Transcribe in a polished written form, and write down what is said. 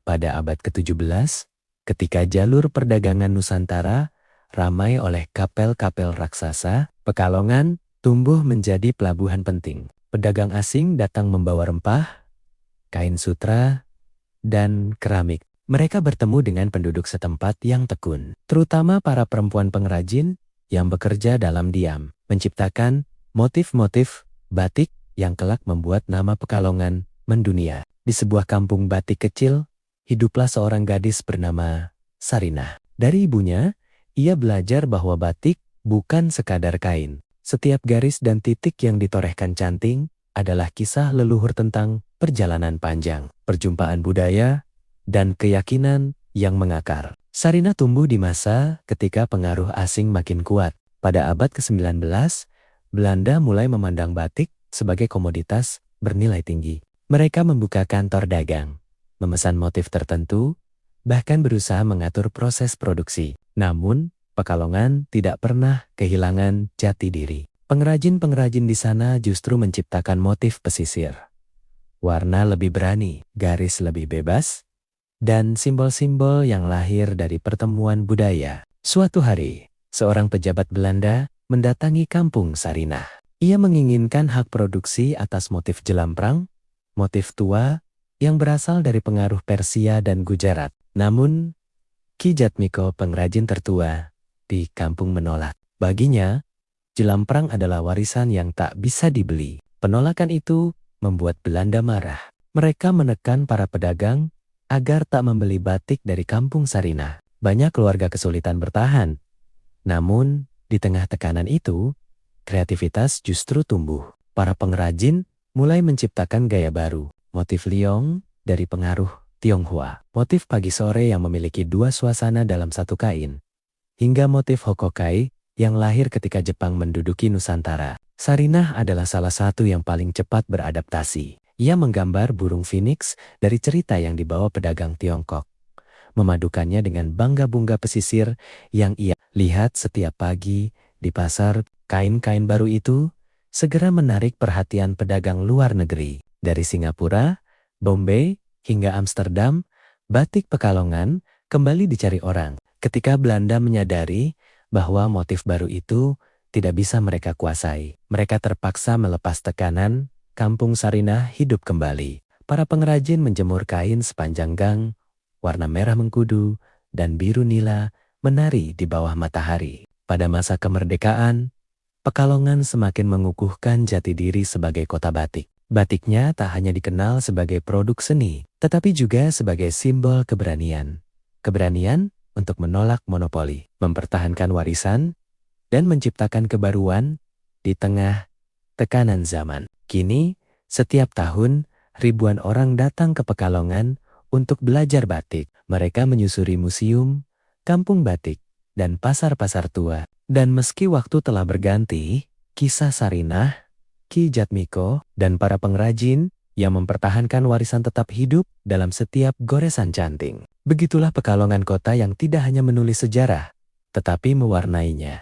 Pada abad ke-17, ketika jalur perdagangan Nusantara ramai oleh kapel-kapel raksasa, Pekalongan tumbuh menjadi pelabuhan penting. Pedagang asing datang membawa rempah, kain sutra, dan keramik. Mereka bertemu dengan penduduk setempat yang tekun, terutama para perempuan pengrajin yang bekerja dalam diam, menciptakan motif-motif batik yang kelak membuat nama Pekalongan mendunia. Di sebuah kampung batik kecil, hiduplah seorang gadis bernama Sarinah. Dari ibunya, ia belajar bahwa batik bukan sekadar kain. Setiap garis dan titik yang ditorehkan canting adalah kisah leluhur tentang perjalanan panjang, perjumpaan budaya, dan keyakinan yang mengakar. Sarinah tumbuh di masa ketika pengaruh asing makin kuat. Pada abad ke-19, Belanda mulai memandang batik sebagai komoditas bernilai tinggi. Mereka membuka kantor dagang, memesan motif tertentu, bahkan berusaha mengatur proses produksi. Namun, Pekalongan tidak pernah kehilangan jati diri. Pengrajin-pengrajin di sana justru menciptakan motif pesisir. Warna lebih berani, garis lebih bebas, dan simbol-simbol yang lahir dari pertemuan budaya. Suatu hari, seorang pejabat Belanda mendatangi kampung Sarinah. Ia menginginkan hak produksi atas motif jelamprang, motif tua yang berasal dari pengaruh Persia dan Gujarat. Namun, Ki Jatmiko, pengrajin tertua di kampung, menolak. Baginya, jelamprang adalah warisan yang tak bisa dibeli. Penolakan itu membuat Belanda marah. Mereka menekan para pedagang agar tak membeli batik dari kampung Sarinah. Banyak keluarga kesulitan bertahan. Namun, di tengah tekanan itu, kreativitas justru tumbuh. Para pengrajin mulai menciptakan gaya baru. Motif liong dari pengaruh Tionghoa. Motif pagi sore yang memiliki dua suasana dalam satu kain. Hingga motif hokokai yang lahir ketika Jepang menduduki Nusantara. Sarinah adalah salah satu yang paling cepat beradaptasi. Ia menggambar burung phoenix dari cerita yang dibawa pedagang Tiongkok, memadukannya dengan bangga-bungga pesisir yang ia lihat setiap pagi di pasar. Kain-kain baru itu segera menarik perhatian pedagang luar negeri. Dari Singapura, Bombay, hingga Amsterdam, batik Pekalongan kembali dicari orang. Ketika Belanda menyadari bahwa motif baru itu tidak bisa mereka kuasai, mereka terpaksa melepas tekanan. Kampung Sarinah hidup kembali. Para pengrajin menjemur kain sepanjang gang, warna merah mengkudu dan biru nila menari di bawah matahari. Pada masa kemerdekaan, Pekalongan semakin mengukuhkan jati diri sebagai kota batik. Batiknya tak hanya dikenal sebagai produk seni, tetapi juga sebagai simbol keberanian. Keberanian untuk menolak monopoli, mempertahankan warisan, dan menciptakan kebaruan di tengah tekanan zaman. Kini, setiap tahun, ribuan orang datang ke Pekalongan untuk belajar batik. Mereka menyusuri museum, kampung batik, dan pasar-pasar tua. Dan meski waktu telah berganti, kisah Sarinah, Ki Jatmiko, dan para pengrajin yang mempertahankan warisan tetap hidup dalam setiap goresan canting. Begitulah Pekalongan, kota yang tidak hanya menulis sejarah, tetapi mewarnainya.